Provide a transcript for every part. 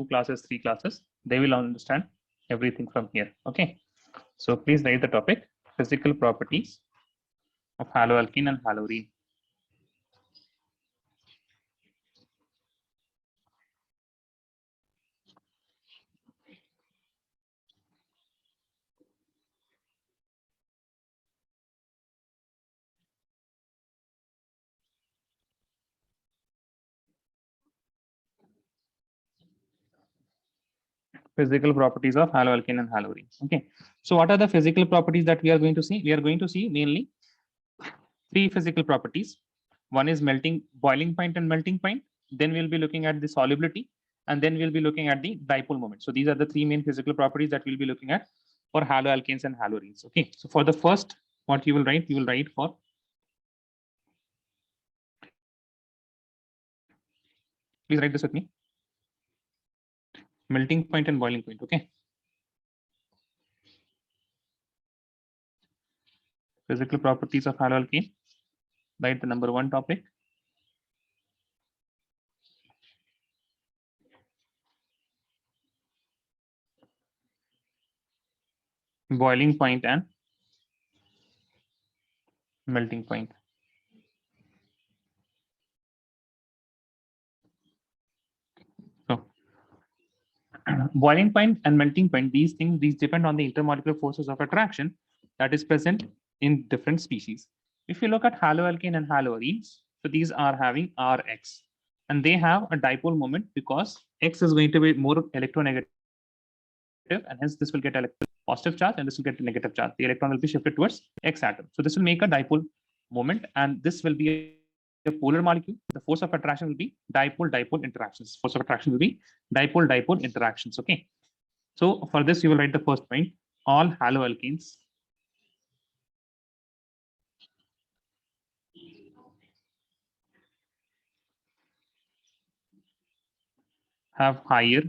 classes, 3 classes, they will understand everything from here. Okay. So please write the topic, physical properties of haloalkene and halorine. Physical properties of haloalkane and halorine. Okay. So what are the physical properties that we are going to see? We are going to see mainly 3 physical properties. One is boiling point and melting point. Then we'll be looking at the solubility, and then we'll be looking at the dipole moment. So these are the 3 main physical properties that we'll be looking at for haloalkanes and halorines. Okay. So for the first, what you will write for, please write this with me, melting point and boiling point. Okay. Physical properties of haloalkane. Write the number 1 topic. Boiling point and melting point. So boiling point and melting point, these depend on the intermolecular forces of attraction that is present in different species. If you look at haloalkane and halorines, so these are having Rx, and they have a dipole moment because X is going to be more electronegative, and hence this will get positive charge and this will get a negative charge. The electron will be shifted towards X atom. So this will make a dipole moment, and this will be a polar molecule. The force of attraction will be dipole-dipole interactions. Force of attraction will be dipole-dipole interactions. Okay. So for this, you will write the first point. All haloalkanes have higher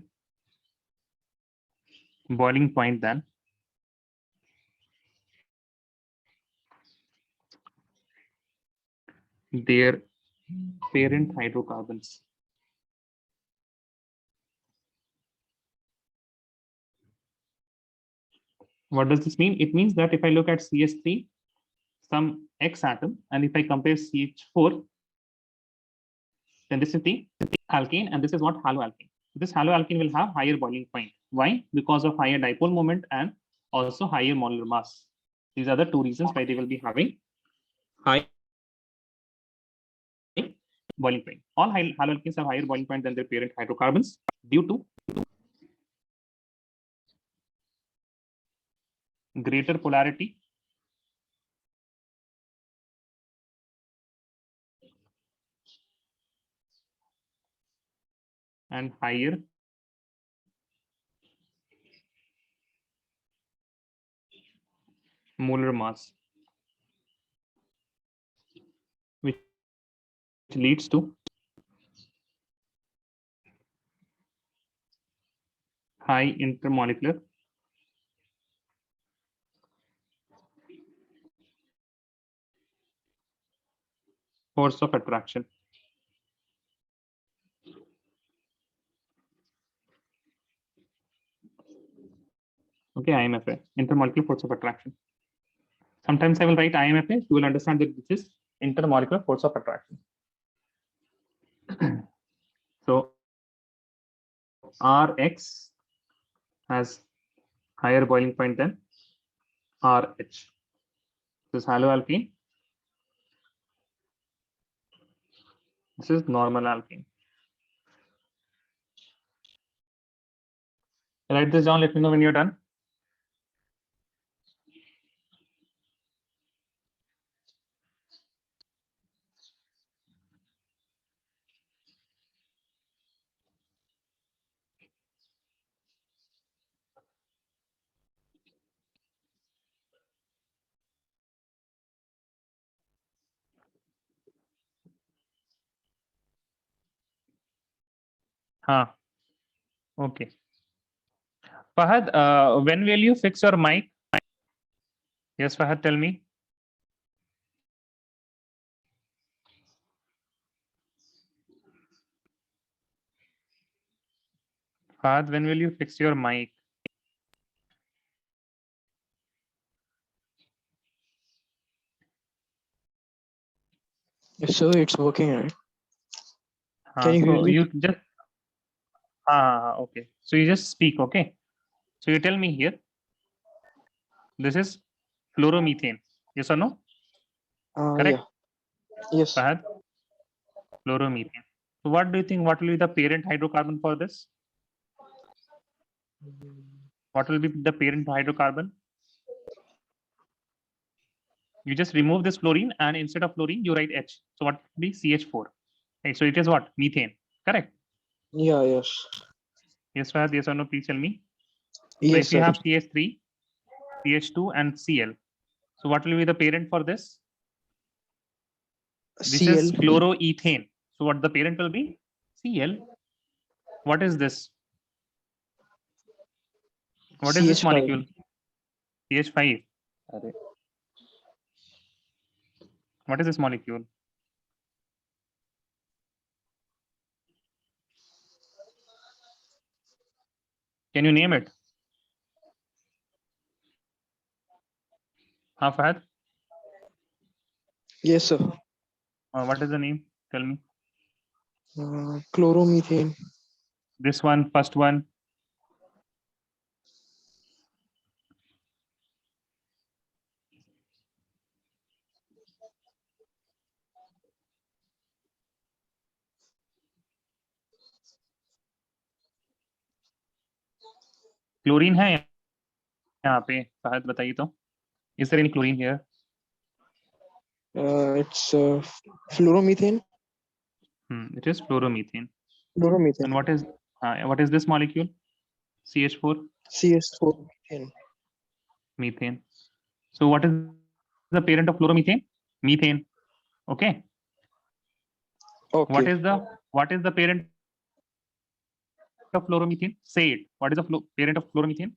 boiling point than their parent hydrocarbons. What does this mean? It means that if I look at CH3, some X atom, and if I compare CH4, then this is the alkane, and this is what haloalkane. This haloalkane will have higher boiling point. Why? Because of higher dipole moment and also higher molar mass. These are the 2 reasons why they will be having high boiling point. All haloalkanes have higher boiling point than their parent hydrocarbons due to greater polarity and higher molar mass, which leads to high intermolecular force of attraction. Okay, IMFA, intermolecular force of attraction. Sometimes I will write IMFA. You will understand that this is intermolecular force of attraction. So Rx has higher boiling point than RH. This is haloalkane. This is normal alkane. Write this down. Let me know when you're done. Okay. Fahad, when will you fix your mic? Yes, Fahad, tell me. Fahad, when will you fix your mic? Yes, sir, it's working, right? Can you hear So me? you just okay. So you just speak, okay? So you tell me here. This is fluoromethane. Yes or no? Yeah. Correct, Yes. Fahad? Fluoromethane. So what do you think? What will be the parent hydrocarbon for this? What will be the parent hydrocarbon? You just remove this fluorine, and instead of fluorine, you write H. So what will be CH4? Okay, so it is what? Methane. Correct. Yeah. Yes. Yes, Fahad. Yes or no? Please tell me. So Yes, if you sir. have CH3, CH2, and Cl, so what will be the parent for this? This Cl. is fluoroethane. So what the parent will be? Cl. What is this? What is this CH5. molecule? CH5. Arre. What is this molecule? Can you name it? Fahad? Yes, sir. What is the name? Tell me. Chloromethane. This one, first one. Chlorine है यहाँ पे फहद बताइए तो. Is there any chlorine here? It's fluoromethane. It is fluoromethane. Fluoromethane. And what is this molecule? CH4 CS4 methane. methane. So what is the parent of fluoromethane? Methane. Okay. Okay. What is the parent of fluoromethane? Say it. What is the parent of fluoromethane?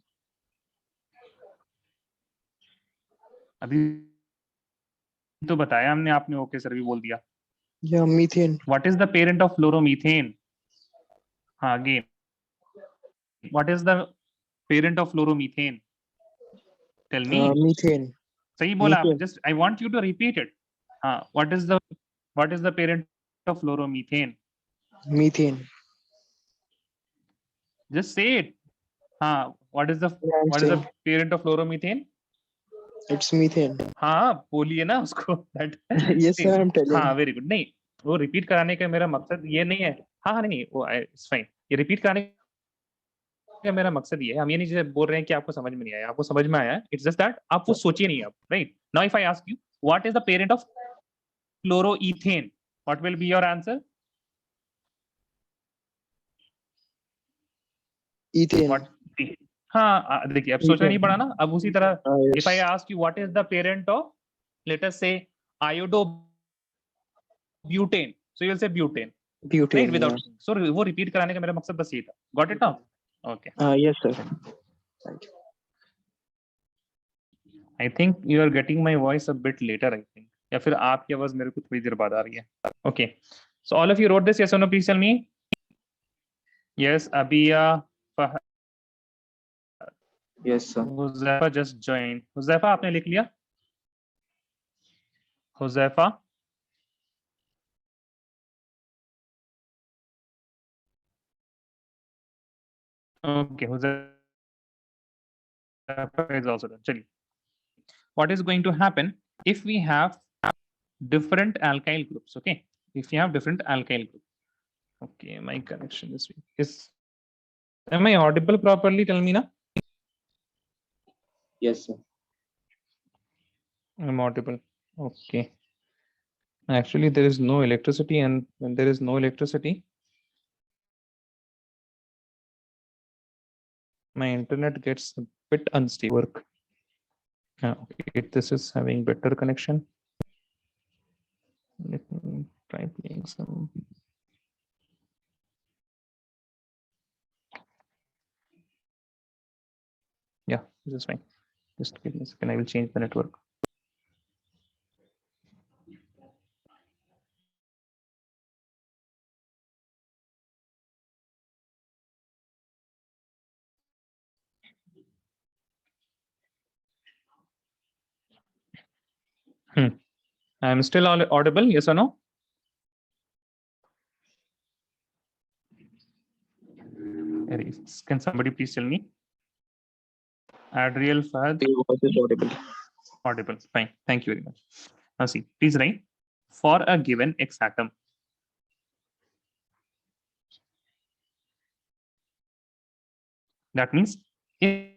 अभी तो बताया हमने, आपने okay sir भी बोल दिया. Yeah, methane. What is the parent of fluoromethane? Again. What is the parent of fluoromethane? Tell me. Methane. सही बोला आपने. Methane. Just I want you to repeat it. What is the parent of fluoromethane? Methane. Just say it. What is the Yeah, I'm saying parent of fluoromethane? it's methane. हाँ बोलिए ना उसको. That Yes, sir, I'm telling. हाँ very good. नहीं वो repeat कराने का मेरा मकसद ये नहीं है. हाँ नहीं वो इट्स फाइन. ये रिपीट कराने का मेरा मकसद ये है. हम ये नहीं बोल रहे हैं कि आपको समझ में नहीं आया. आपको समझ में आया. इट्स जस्ट दैट आप वो सोचिए नहीं आप. Right now if I ask you what is the parent of fluoroethane, what will be your answer? Ethane. हाँ देखिए अब सोचना नहीं पड़ा ना. अब उसी तरह Yes. If I ask you what is the parent of let us say iodobutane, so you will say butane. Butane. Right without. So वो रिपीट कराने का मेरा मकसद बस ये था. Got it now? Okay. Yes, sir. Thank you. I think you are getting my voice a bit later. I think या फिर आपकी आवाज मेरे को थोड़ी देर बाद आ रही है. Okay so all of you wrote this. Yes और no please tell me. Yes Abiya Fahad. Yes, sir. Huzaifa just join. Huzaifa आपने लिख लिया? Huzaifa okay. Huzafa is also done. Chaliye. What is going to happen if we have different alkyl groups? Okay, if you have different alkyl groups. Okay, my connection is weak. Am I audible properly? Tell me now. Yes, sir. I'm audible. Okay. Actually, there is no electricity, and when there is no electricity, my internet gets a bit unstable. Work. Okay, this is having better connection. Let me try playing some. Yeah, this is fine. Just give me a second. I will change the network. I'm still audible, yes or no? Can somebody please tell me? Adriel Fahad. Your voice is audible. Audible. Fine. Thank you very much. Now see, please write for a given X atom. That means if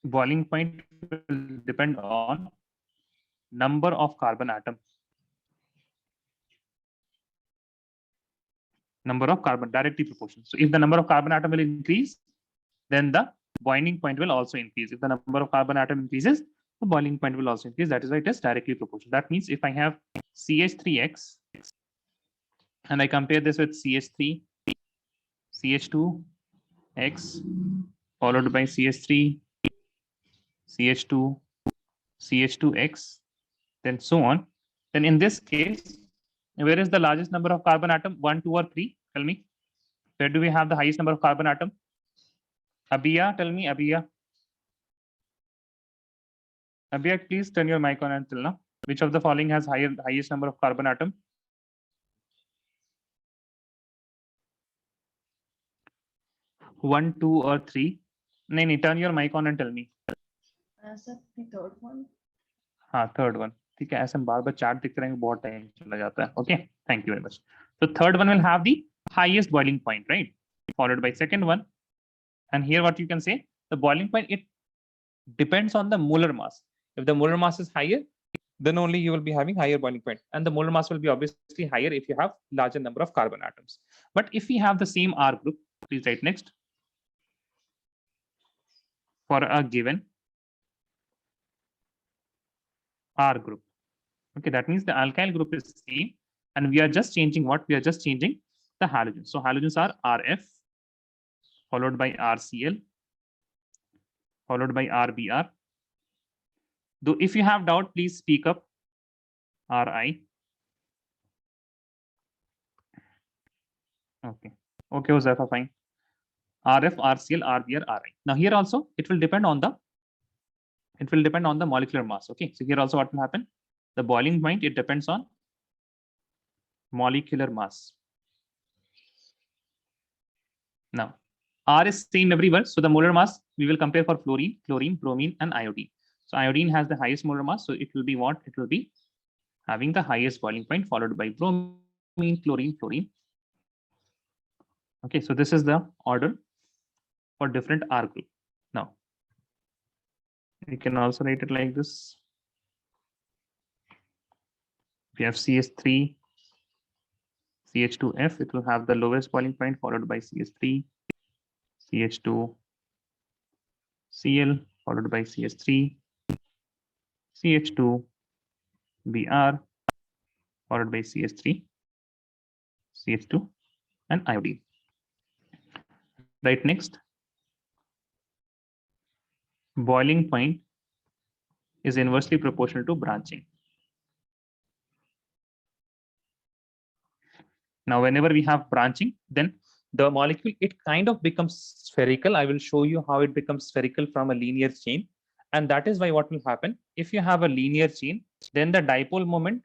boiling point will depend on number of carbon atom. Number of carbon directly proportional. So if the number of carbon atom will increase, then the boiling point will also increase. If the number of carbon atom increases, the boiling point will also increase. That is why it is directly proportional. That means if I have CH3X and I compare this with CH3, CH2X followed by CH3, CH2, CH2X, then so on. Then in this case, where is the largest number of carbon atom? 1, 2, or 3? Tell me. Where do we have the highest number of carbon atom? Abhiya, tell me, Abhiya. Abhiya, please turn your mic on until now. Which of the following has highest number of carbon atom? 1, 2, or 3? No, turn your mic on and tell me. Sir, the third one. हाँ, third one. ठीक है, ऐसे हम बार-बार chart देखते रहेंगे, बहुत time चला जाता है. Okay, thank you very much. So third one will have the highest boiling point, right? Followed by second one. And here what you can say, the boiling point, it depends on the molar mass. If the molar mass is higher, then only you will be having higher boiling point. And the molar mass will be obviously higher if you have larger number of carbon atoms. But if we have the same R group, please write next. For a given R group. Okay, that means the alkyl group is same. And we are just changing what? We are just changing the halogens. So halogens are RF, followed by RCl, followed by RBr. Though if you have doubt, please speak up. RI. Okay. Okay, Josefa, fine. RF, RCl, RBr, RI. Now here also it will depend on the molecular mass. Okay. So here also what will happen? The boiling point, it depends on molecular mass. Now R is same everywhere. So the molar mass we will compare for fluorine, chlorine, bromine, and iodine. So iodine has the highest molar mass. So it will be what? It will be having the highest boiling point, followed by bromine, chlorine, fluorine. Okay, so this is the order for different R group. Now we can also write it like this. We have CH3, CH2F, it will have the lowest boiling point, followed by CH3, CH2, Cl, followed by CH3, CH2, Br, followed by CH3, CH2, and iodine. Right, next. Boiling point is inversely proportional to branching. Now, whenever we have branching, then the molecule, it kind of becomes spherical. I will show you how it becomes spherical from a linear chain. And that is why what will happen, if you have a linear chain, then the dipole moment,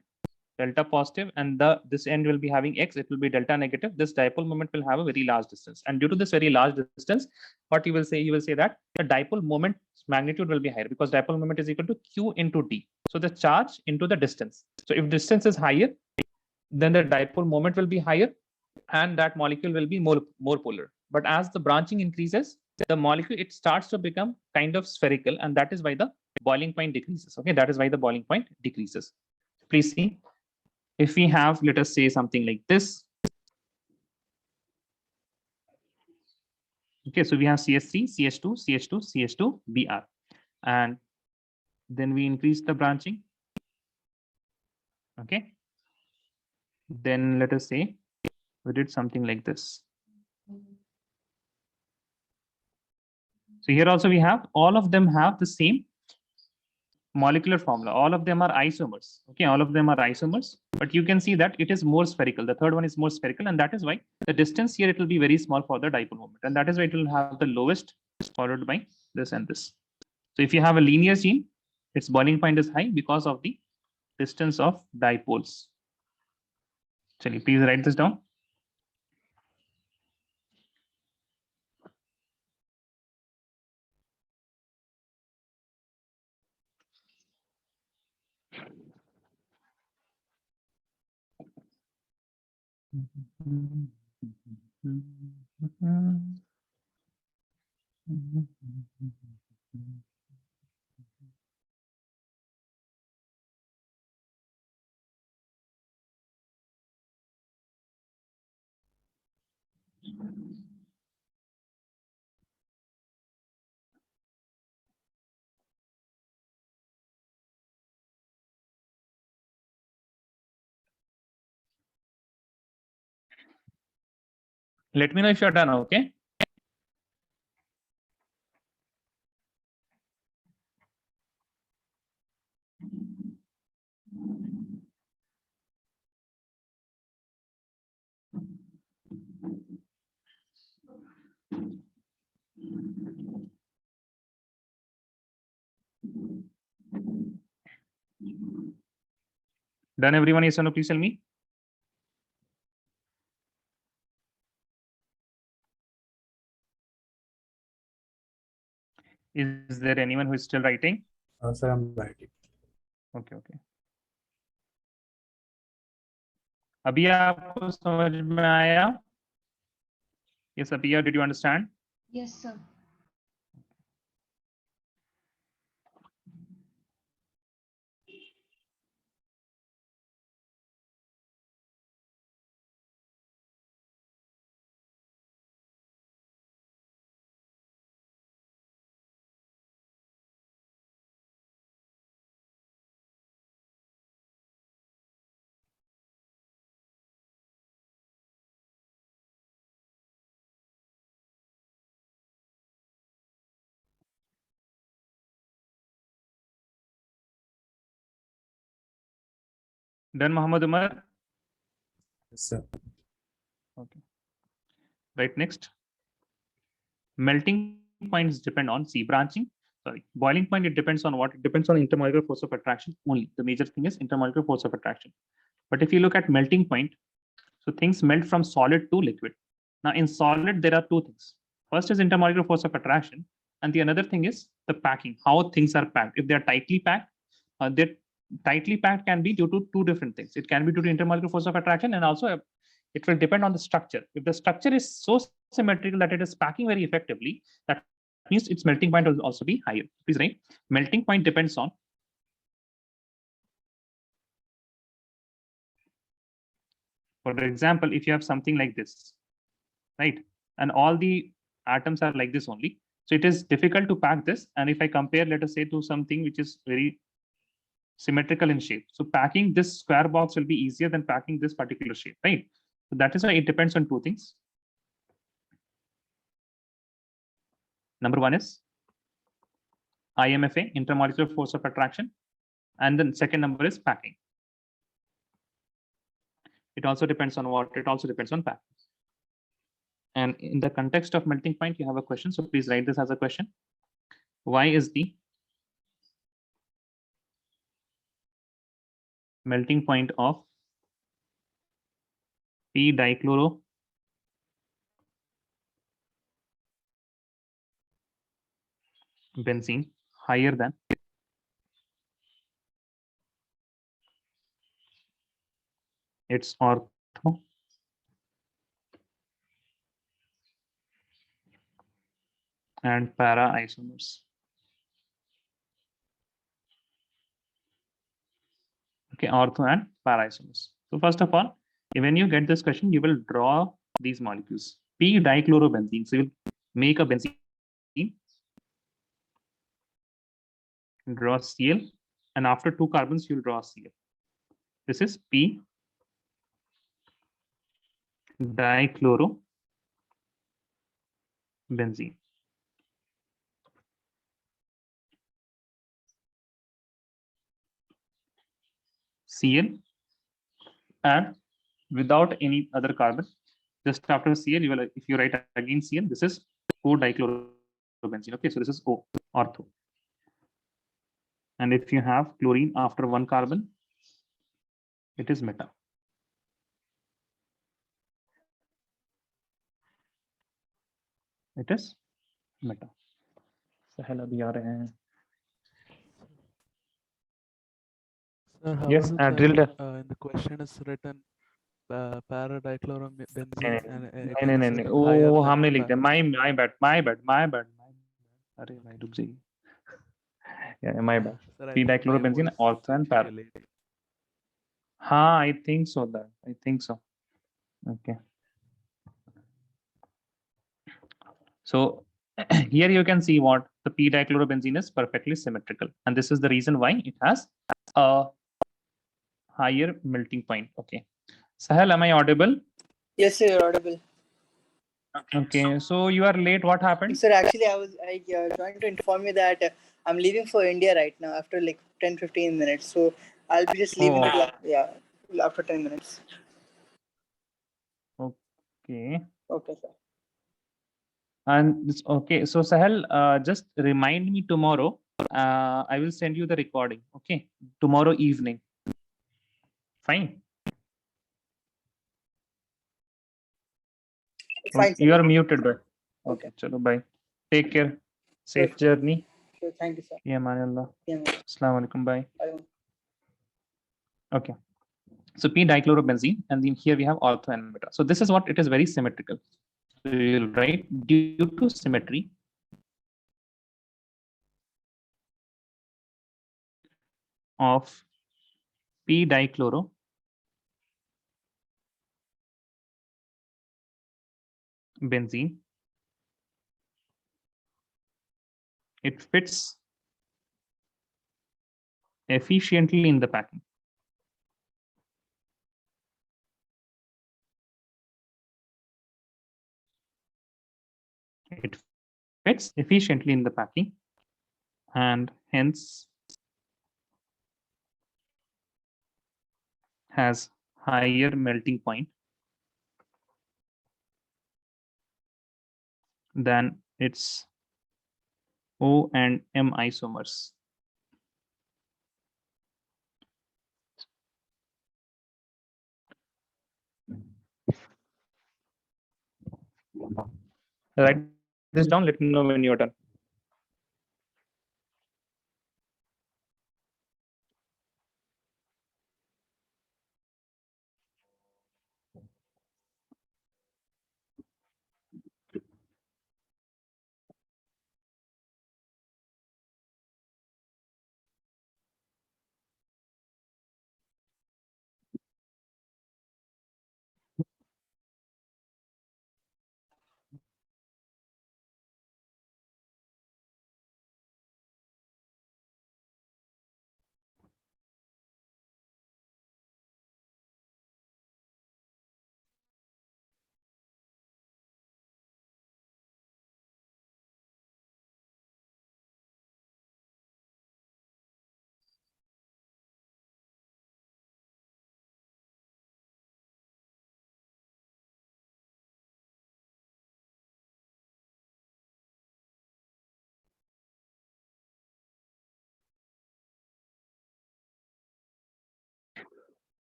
delta positive, and this end will be having X, it will be delta negative. This dipole moment will have a very large distance. And due to this very large distance, what you will say that the dipole moment magnitude will be higher, because dipole moment is equal to Q into D. So the charge into the distance. So if distance is higher, then the dipole moment will be higher and that molecule will be more polar. But as the branching increases, the molecule, it starts to become kind of spherical, and that is why the boiling point decreases. Okay, that is why the boiling point decreases. Please see, if we have, let us say something like this. Okay, so we have CH3, CH2, CH2, CH2, Br, and then we increase the branching. Okay, then let us say we did something like this. So here also we have, all of them have the same molecular formula, all of them are isomers. Okay, all of them are isomers, but you can see that it is more spherical. The third one is more spherical, and that is why the distance here, it will be very small for the dipole moment, and that is why it will have the lowest, followed by this and this. So if you have a linear gene, its boiling point is high because of the distance of dipoles. Actually, please write this down. Let me know if you're done, okay? Done, everyone? Yes or no? Please tell me. Is there anyone who is still writing? Sir, I'm writing. Okay, okay. अभी आपको समझ में आया? Yes, Abhiya, did you understand? Yes, sir. Done, Muhammad Umar? Yes, sir. Okay. Right, next. Melting points depend on branching. Sorry, boiling point, it depends on what? It depends on intermolecular force of attraction only. The major thing is intermolecular force of attraction. But if you look at melting point, so things melt from solid to liquid. Now, in solid, there are two things. First is intermolecular force of attraction, and the another thing is the packing, how things are packed. If they are tightly packed, that tightly packed can be due to two different things. It can be due to intermolecular force of attraction, and also it will depend on the structure. If the structure is so symmetrical that it is packing very effectively, that means its melting point will also be higher. Please write. Melting point depends on, for example, if you have something like this, right, and all the atoms are like this only, so it is difficult to pack this. And if I compare, let us say, to something which is very symmetrical in shape, so packing this square box will be easier than packing this particular shape, right? So that is why it depends on two things. Number one is IMFA, intermolecular force of attraction, and then second number is packing. It also depends on what? It also depends on packing. And in the context of melting point, you have a question, so please write this as a question. Why is the melting point of p-dichloro benzene higher than its ortho and para isomers? Okay, ortho and para isomers. So first of all, when you get this question, you will draw these molecules. P-dichlorobenzene. So you'll make a benzene, draw Cl, and after 2 carbons, you'll draw Cl. This is P-dichlorobenzene. Cl, and without any other carbon, just after Cl, you will, if you write again Cl, this is O-dichlorobenzene. Okay, so this is O, ortho. And if you have chlorine after one carbon, it is meta. It is meta. Sahel abhi aa rahe hain. Sir, how Yes, is it drilled. in the question is written paradichlorobenzene and it नहीं नहीं is नहीं higher वो than हम नहीं लिखते. My bad. अरे भाई रुक जाइए. Yeah, my bad. Sir, I P think my dichlorobenzene, voice ortho and is para. really- हाँ, I think so. Okay. So here you can see what the P dichlorobenzene is perfectly symmetrical, and this is the reason why it has a higher melting point. Okay. Sahel, am I audible? Yes, sir, you're audible. Okay. So you are late. What happened? Sir, actually, I trying to inform you that I'm leaving for India right now after like 10-15 minutes. So I'll be just leaving. After 10 minutes. Okay. Okay, sir. And okay. So Sahel, just remind me tomorrow. I will send you the recording. Okay. Tomorrow evening. Fine. Fine, sir. You are muted, but Okay. Chalo, bye. Take care. Safe journey. Sure, thank you, sir. Yeah, manallah. Yeah, man. Assalamu alaikum. Bye. Bye. Okay. So P dichlorobenzene, and then here we have ortho and meta. So this is what it is very symmetrical. So you'll write due to symmetry. Of P dichloro benzene, it fits efficiently in the packing. It fits efficiently in the packing, and hence has higher melting point than its O and M isomers. Write this down. Let me know when you're done.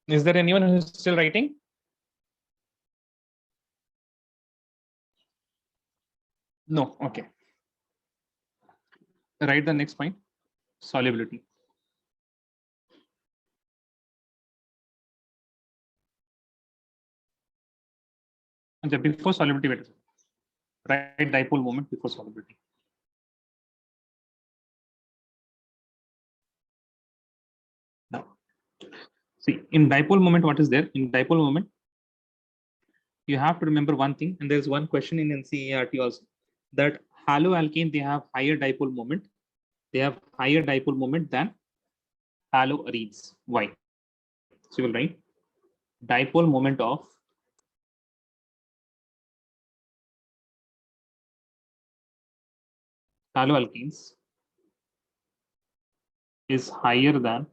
Is there anyone who's still writing? No. Okay. Write the next point. Solubility. And before solubility, wait a second. Write dipole moment before solubility. Now, see, in dipole moment, what is there? In dipole moment, you have to remember one thing, and there's one question in NCERT also, that haloalkane, they have higher dipole moment. They have higher dipole moment than haloarenes. Why? So you will write dipole moment of haloalkenes is higher than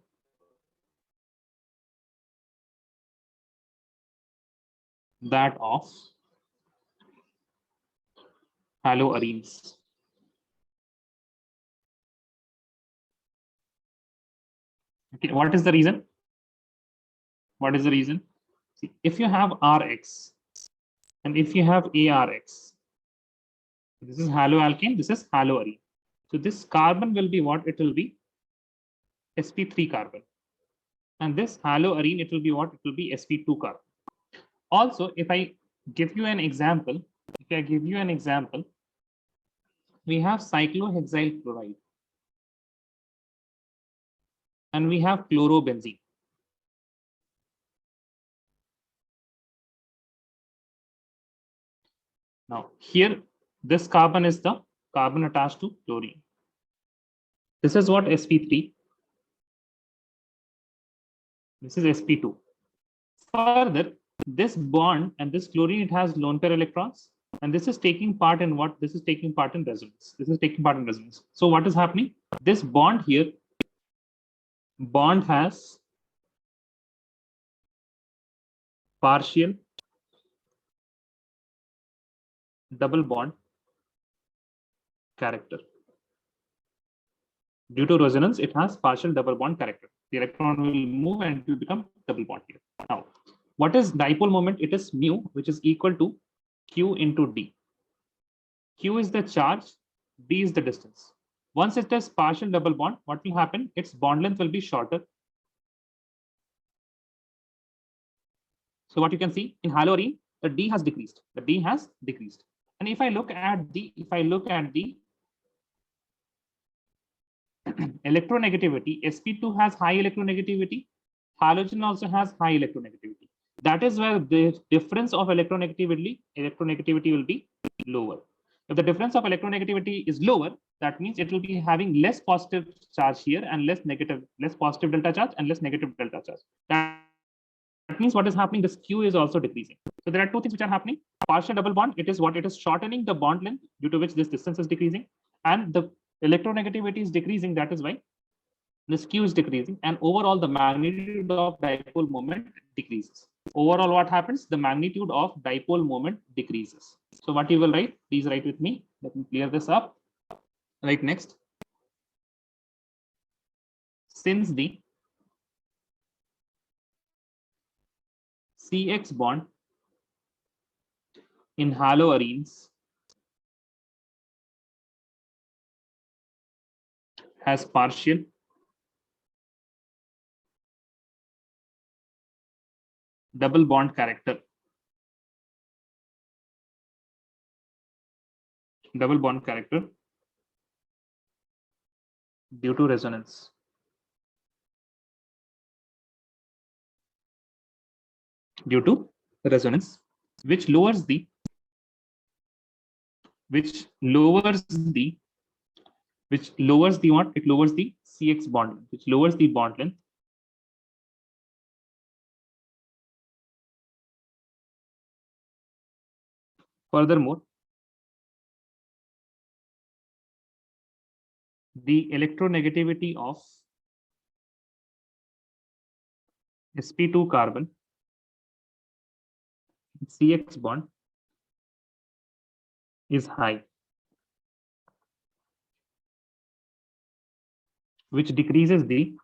that of haloarenes. Okay, what is the reason? What is the reason? See, if you have Rx and if you have ARX, this is haloalkane, this is haloarene. So this carbon will be what? It will be sp3 carbon. And this haloarene, it will be what? It will be sp2 carbon. Also, if I give you an example, we have cyclohexyl chloride and we have chlorobenzene. Now, here, this carbon is the carbon attached to chlorine. This is what sp3. This is sp2. Further, this bond and this chlorine, it has lone pair electrons, and this is taking part in what? This is taking part in resonance. This is taking part in resonance. So what is happening? This bond here, bond has partial double bond character. Due to resonance, it has partial double bond character. The electron will move and it will become double bond here. Now, what is dipole moment? It is mu, which is equal to Q into D. Q is the charge, D is the distance. Once it is partial double bond, what will happen? Its bond length will be shorter. So what you can see in haloarene, the D has decreased. The D has decreased. And if I look at the electronegativity, sp2 has high electronegativity. Halogen also has high electronegativity. That is where the difference of electronegativity will be lower. If the difference of electronegativity is lower, that means it will be having less positive charge here and less positive delta charge and less negative delta charge. That means what is happening? This Q is also decreasing. So there are two things which are happening. Partial double bond, it is shortening the bond length, due to which this distance is decreasing, and the electronegativity is decreasing. That is why this Q is decreasing, and overall the magnitude of dipole moment decreases. Overall, what happens? The magnitude of dipole moment decreases. So what you will write? Please write with me. Let me clear this up. Right, next. Since the CX bond in haloarenes has partial double bond character. Double bond character due to resonance. Due to resonance, which lowers the what? It lowers the CX bond, which lowers the bond length. Furthermore, the electronegativity of sp2 carbon CX bond is high, which decreases the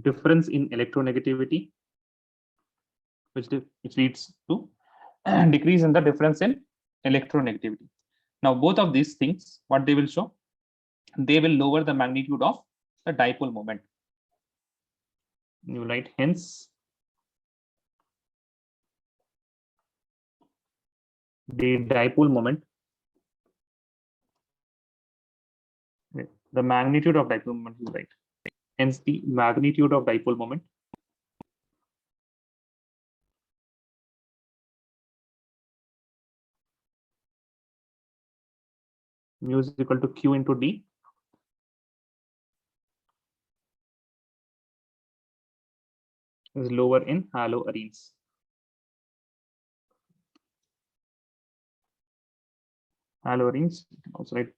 difference in electronegativity, which leads to decrease in the difference in electronegativity. Now, both of these things, what they will show? They will lower the magnitude of the dipole moment. You write hence the dipole moment, the magnitude of dipole moment is right. Hence the magnitude of dipole moment mu is equal to Q into D. Is lower in haloarenes. halogens, also write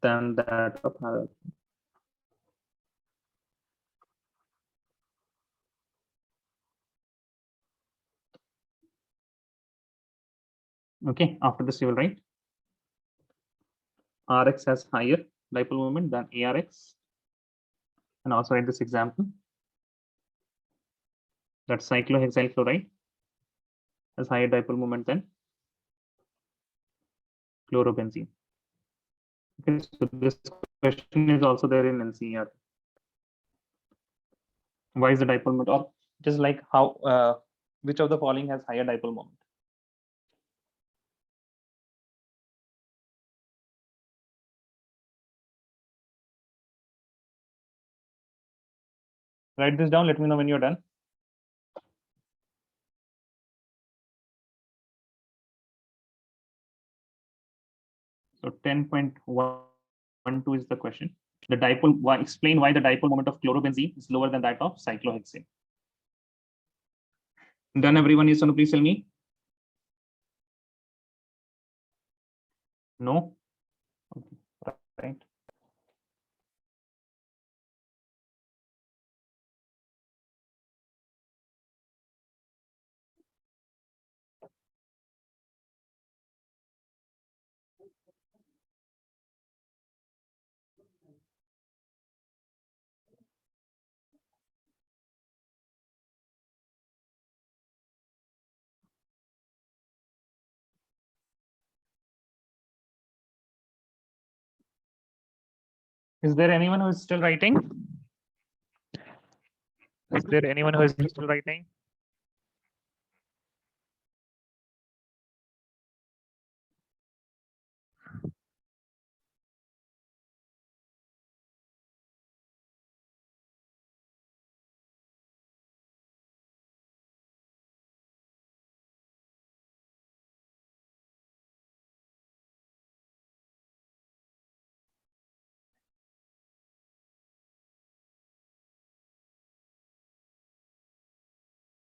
than that of halogen. Okay, after this you will write Rx has higher dipole moment than ARX, and also write this example that cyclohexyl chloride has higher dipole moment than chlorobenzene. Okay, so this question is also there in NCER. Why is the dipole moment, or just like how which of the following has higher dipole moment? Write this down. Let me know when you're done. So 10.12 is the question. The dipole, explain why the dipole moment of chlorobenzene is lower than that of cyclohexane. Done, everyone? Yes or no? Please tell me. No. Okay. Right. Is there anyone who is still writing? Is there anyone who is still writing?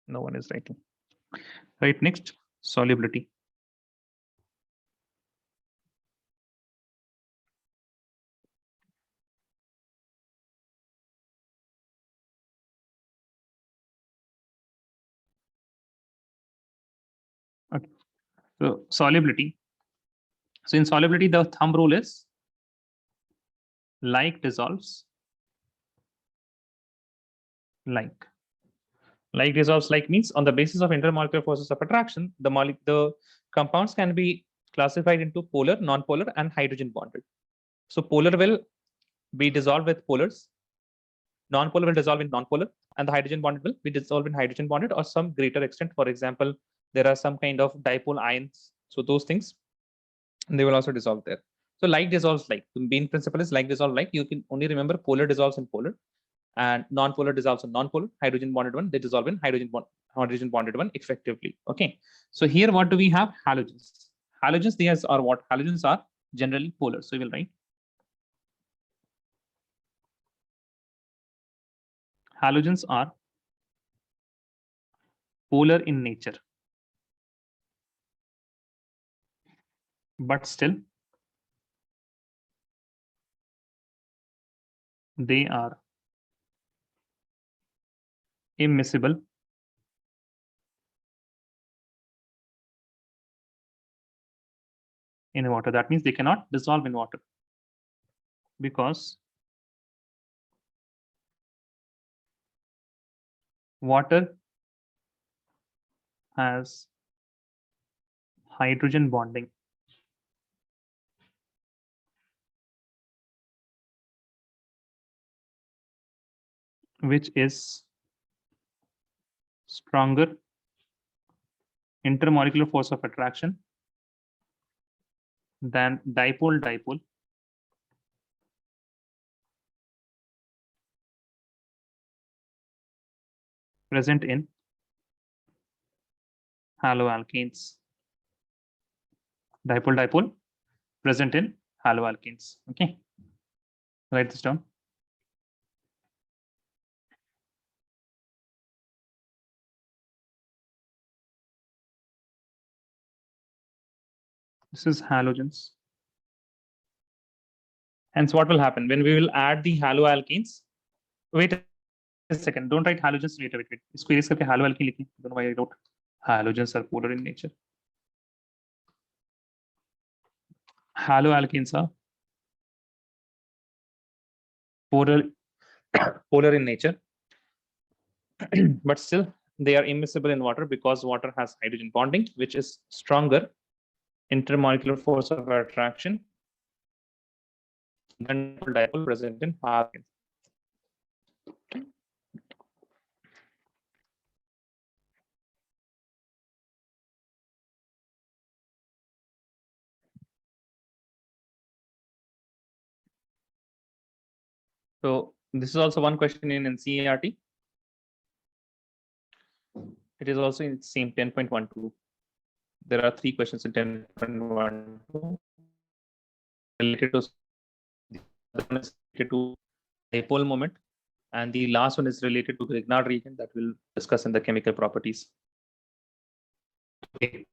No one is writing. Right, next, solubility. Okay. So solubility. So in solubility, the thumb rule is like dissolves like. Like dissolves like means on the basis of intermolecular forces of attraction, the compounds can be classified into polar, non-polar, and hydrogen bonded. So polar will be dissolved with polars, non-polar will dissolve in non-polar, and the hydrogen bonded will be dissolved in hydrogen bonded or some greater extent. For example, there are some kind of dipole ions. So those things, they will also dissolve there. So like dissolves like. The main principle is like dissolve like. You can only remember polar dissolves in polar, and non-polar dissolves in non-polar. Hydrogen bonded one, they dissolve in hydrogen bonded one effectively. Okay. So here, what do we have? Halogens. Halogens, these are what? Halogens are generally polar. So we will write halogens are polar in nature, but still they are immiscible in water. That means they cannot dissolve in water because water has hydrogen bonding, which is stronger intermolecular force of attraction than dipole-dipole present in haloalkanes. Dipole-dipole present in haloalkanes. Okay, write this down. This is halogens. Hence, what will happen when we will add the haloalkenes? Wait a second. Don't write halogens. Wait. इसको erase करके haloalkene लिखें. I don't know why I wrote halogens are polar in nature. Haloalkenes are polar in nature, but still they are immiscible in water because water has hydrogen bonding, which is stronger intermolecular force of attraction than dipole present in alkenes. So this is also one question in NCERT. It is also in same 10.12. There are 3 questions in 10.12 related to dipole moment, and the last one is related to the Grignard reagent that we'll discuss in the chemical properties. Okay.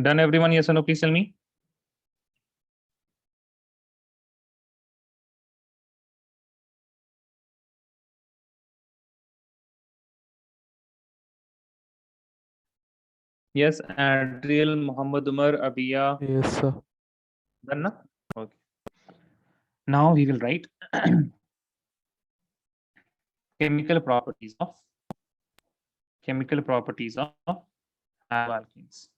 Done, everyone? Yes or no? Please tell me. Yes, Adriel, Muhammad Umar, Abia. Yes, sir. Done, na? Okay. Now we will write chemical properties of haloalkenes.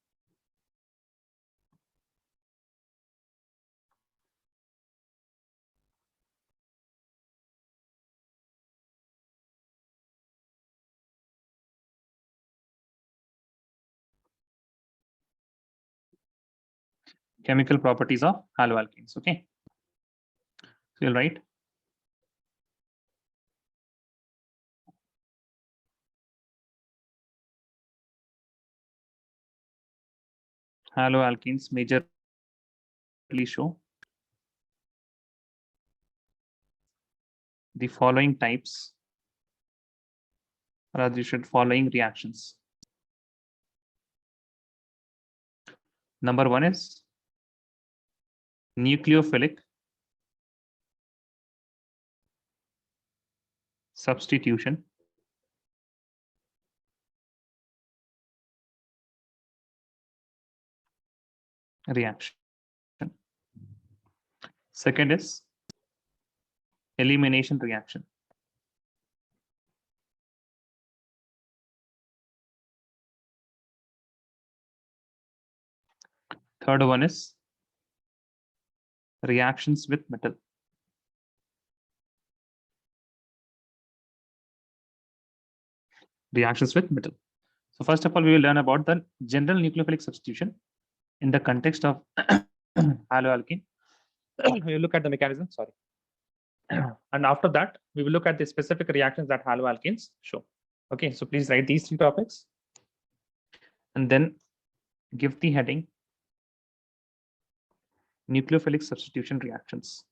Chemical properties of haloalkenes. Okay. So you'll write haloalkenes majorly show the following types, or rather you should following reactions. Number 1 is nucleophilic substitution. Reaction. Second is elimination reaction. Third one is reactions with metal. Reactions with metal. So first of all, we will learn about the general nucleophilic substitution in the context of haloalkene. We will look at the mechanism, sorry. And after that, we will look at the specific reactions that haloalkenes show. Okay, so please write these 3 topics and then give the heading nucleophilic substitution reactions.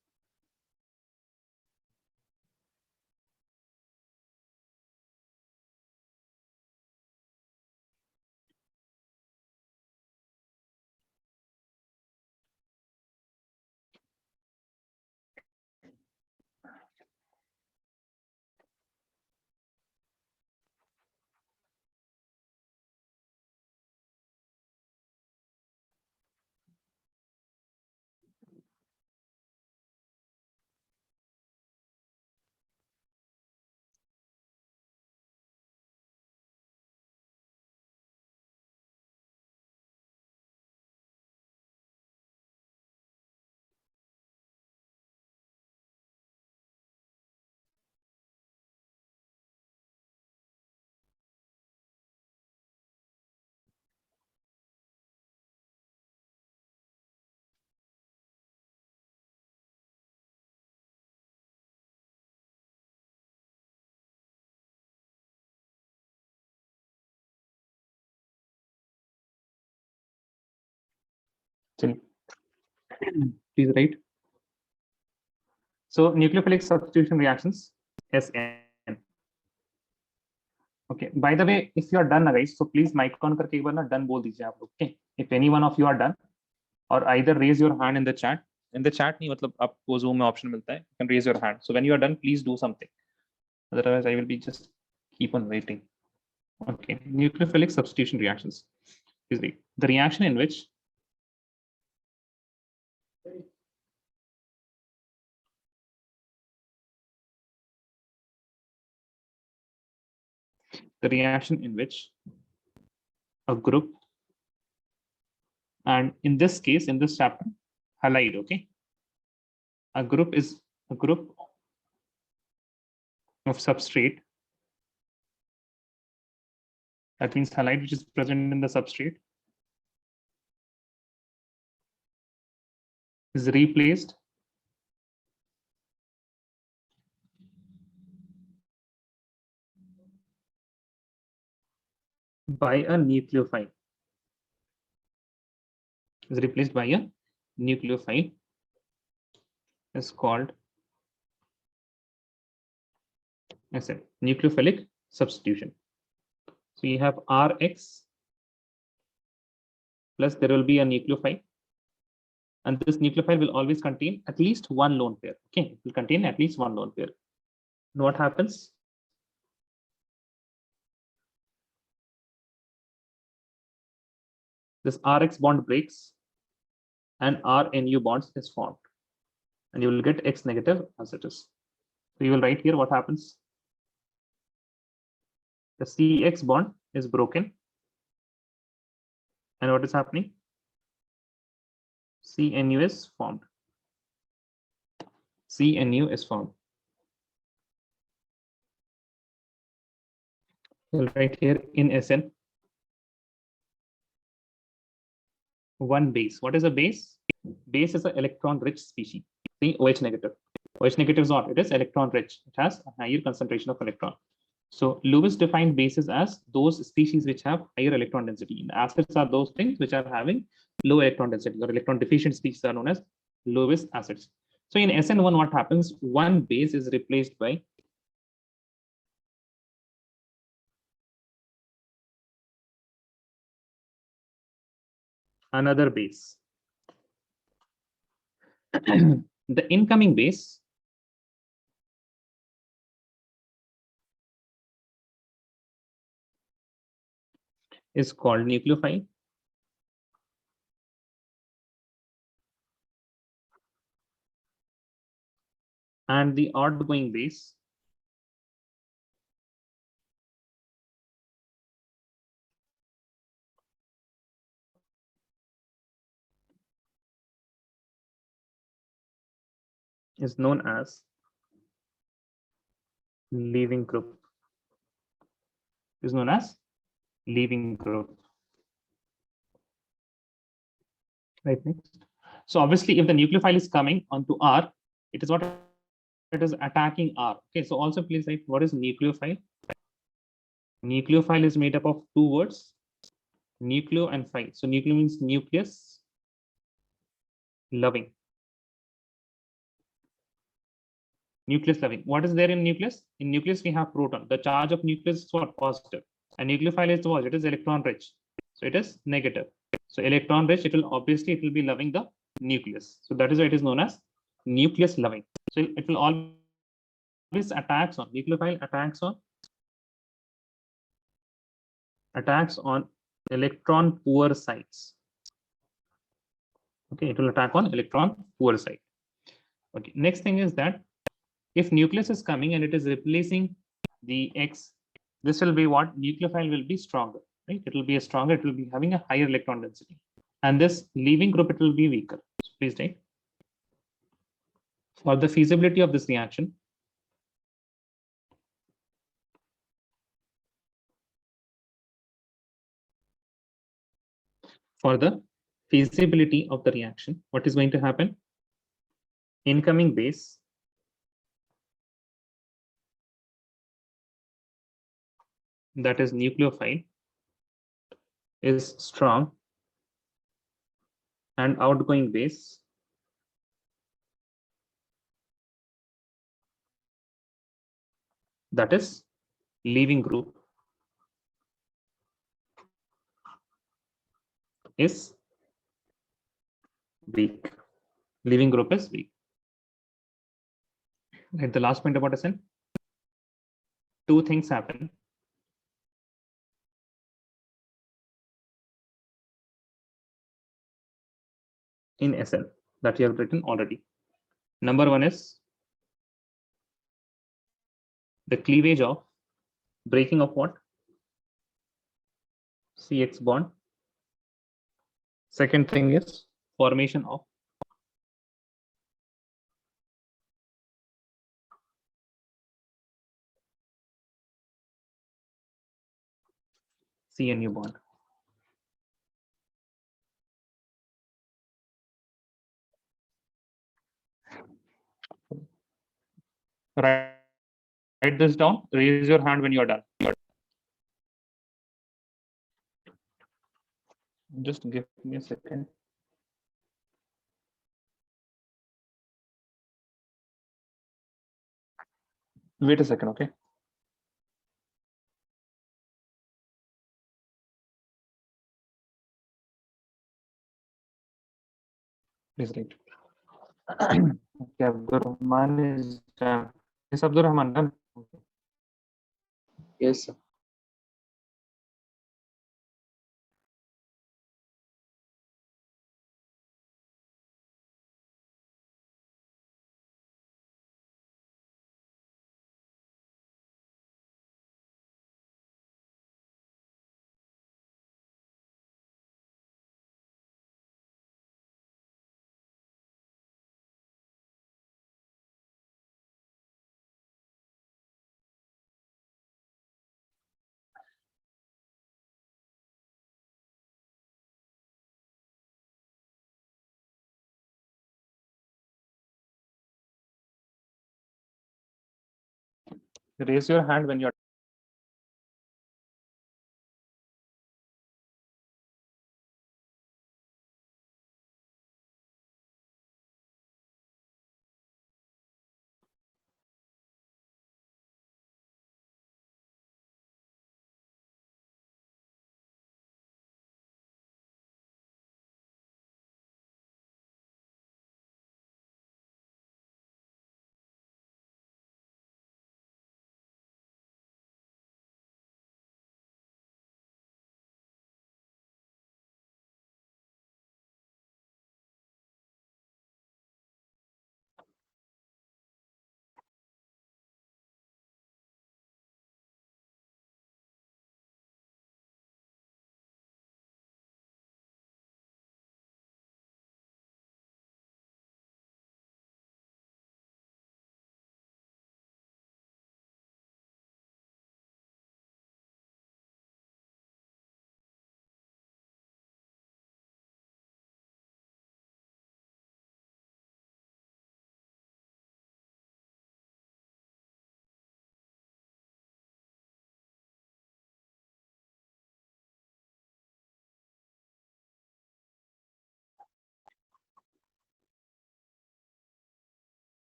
Please write. So nucleophilic substitution reactions, SN. Okay. By the way, if you are done, guys, so please mic on करके एक बार ना done बोल दीजिए आप लोग. Okay. If any one of you are done, or either raise your hand in the chat. In the chat नहीं मतलब आपको Zoom में option मिलता है. You can raise your hand. So when you are done, please do something. Otherwise, I will be just keep on waiting. Okay. Nucleophilic substitution reactions. Is the reaction in which a group, and in this case, in this chapter, halide, okay, a group is a group of substrate, that means halide which is present in the substrate, is replaced by a nucleophile. Is replaced by a nucleophile, is called as a nucleophilic substitution. So you have Rx plus there will be a nucleophile, and this nucleophile will always contain at least one lone pair. Okay, it will contain at least one lone pair. And what happens? This Rx bond breaks and RNU bonds is formed, and you will get X negative as it is. So you will write here what happens. The CX bond is broken, and what is happening? CNU is formed. CNU is formed. We'll write here in SN one base. What is a base? Base is an electron-rich species. See, OH negative. OH negative is what? It is electron-rich. It has a higher concentration of electron. So Lewis defined bases as those species which have higher electron density. And acids are those things which are having low electron density, or electron deficient species are known as Lewis acids. So in SN1, what happens? One base is replaced by another base. The incoming base is called nucleophile, and the outgoing base is known as leaving group. Is known as leaving group. Right, next. So obviously, if the nucleophile is coming onto R, it is what it is attacking R. Okay, so also please write what is nucleophile. Nucleophile is made up of two words, nucleo and phile. So nucleo means nucleus, loving. Nucleus loving. What is there in nucleus? In nucleus, we have proton. The charge of nucleus is what? Positive. And nucleophile is what? It is electron rich. So it is negative. So electron rich, it will be loving the nucleus. So that is why it is known as nucleus loving. So it will always attacks on nucleophile attacks on electron poor sites. Okay, it will attack on electron poor site. Okay, next thing is that if nucleus is coming and it is replacing the X, this will be what? Nucleophile will be stronger, right? It will be stronger, it will be having a higher electron density. And this leaving group, it will be weaker. So please write. For the feasibility of this reaction, what is going to happen? Incoming base that is nucleophile is strong, and outgoing base that is leaving group is weak. Leaving group is weak. Right, the last point about SN. Two things happen. In SN that you have written already. Number one is the cleavage of breaking of what? CX bond. Second thing is formation of CNU bond. Write this down. Raise your hand when you're done. Just give me a second. Wait a second, okay? Please write. Okay, Abdurrahman is done. Is Abdurrahman done? Okay. Yes, sir. Raise your hand when you're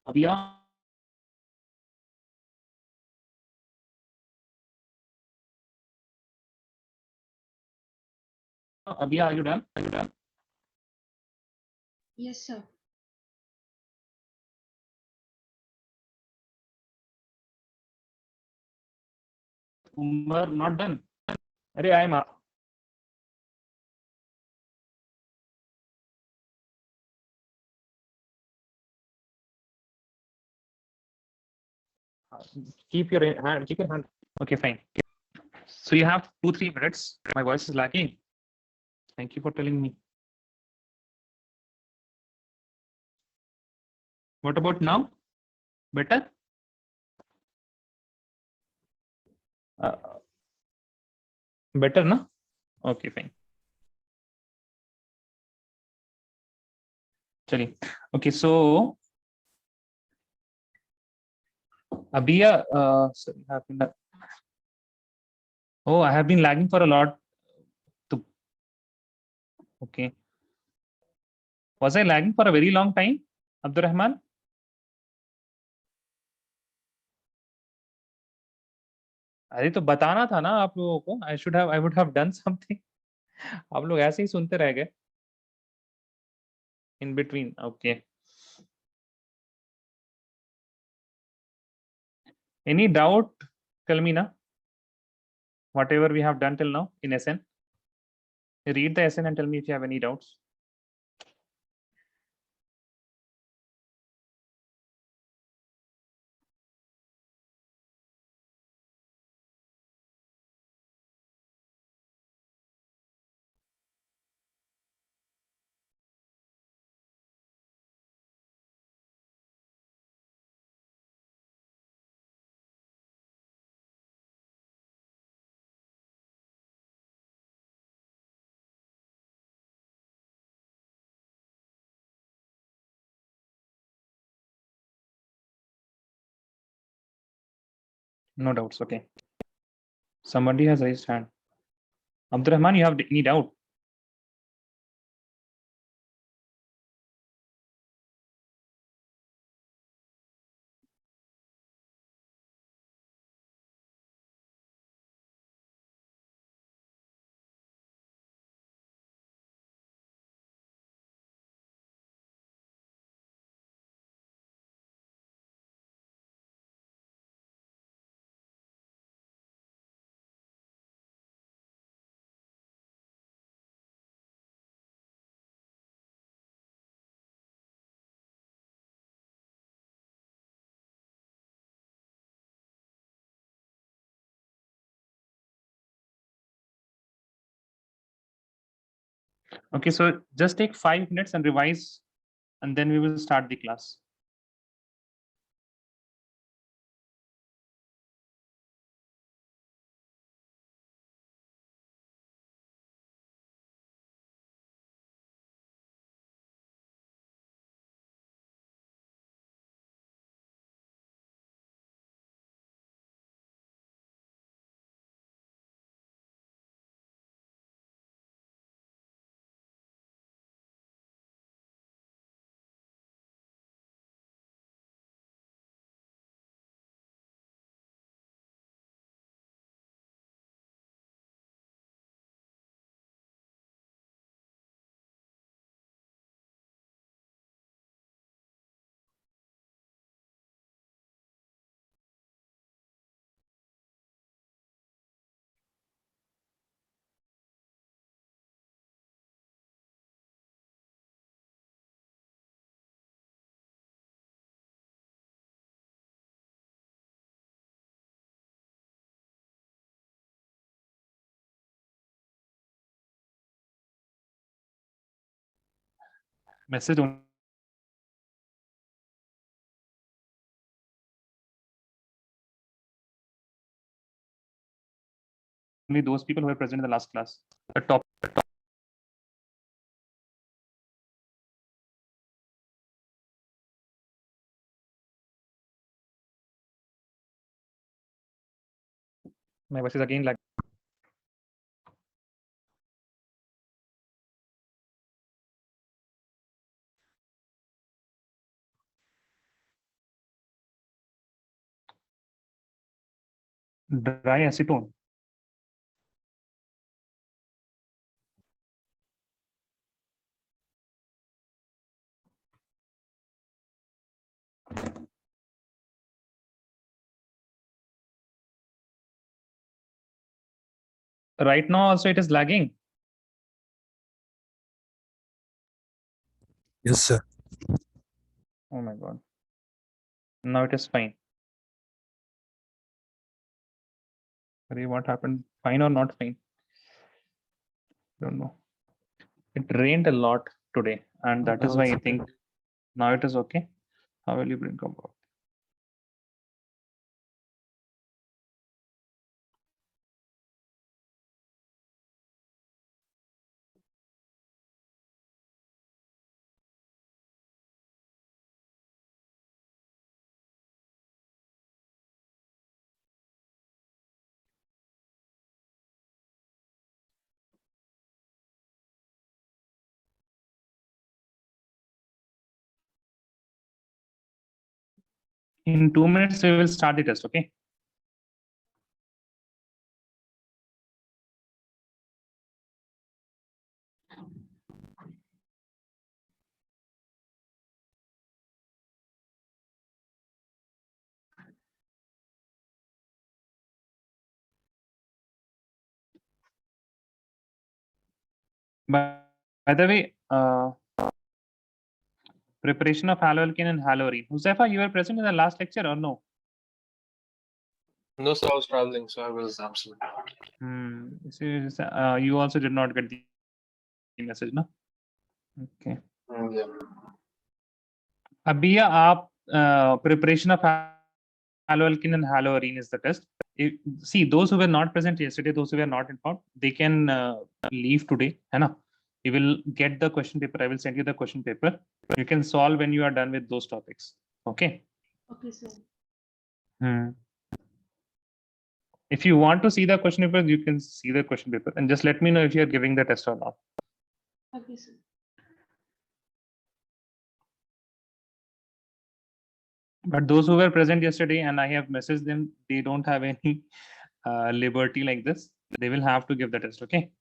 Abia. Abia, are you done? Are you done? Yes, sir. Umar, not done. Arey, I am up. Keep your hand. Keep your hand. Okay, fine. So you have 2-3 minutes. My voice is lacking. Thank you for telling me. What about now? Better? Better, no? Okay, fine. Chali. Okay, so Abia, sorry, have been, I have been lagging for a lot. Okay. Was I lagging for a very long time, Abdurrahman? अरे तो बताना था ना आप लोगों को. I would have done something. आप लोग ऐसे ही सुनते रह गए. In between. Okay. Any doubt, Kalmina? Whatever we have done till now in SN. Read the SN and tell me if you have any doubts. No doubts. Okay. Somebody has raised hand. Abdurrahman, you have any doubt? Okay, so just take 5 minutes and revise, and then we will start the class. Message only those people who were present in the last class. The top. My voice is again like dry acetone. Right now also it is lagging. Yes, sir. Oh my god. Now it is fine. Sorry, what happened? Fine or not fine? Don't know. It rained a lot today, and that is Now why it's I think now it is okay. How will you bring about? In 2 minutes, we will start the test, okay? By the way, preparation of haloalkane and haloarine. Huzefa, you were present in the last lecture or no? No, sir, I was traveling, so I was absent. You also did not get the message, no? Okay. Yeah. Abhiya, aap preparation of haloalkane and haloarine is the test. See, those who were not present yesterday, those who were not informed, they can leave today. है ना? You will get the question paper. I will send you the question paper. You can solve when you are done with those topics. Okay. Okay, sir. If you want to see the question paper, you can see the question paper and just let me know if you are giving the test or not. Okay, sir. But those who were present yesterday and I have messaged them, they don't have any liberty like this. They will have to give the test. Okay.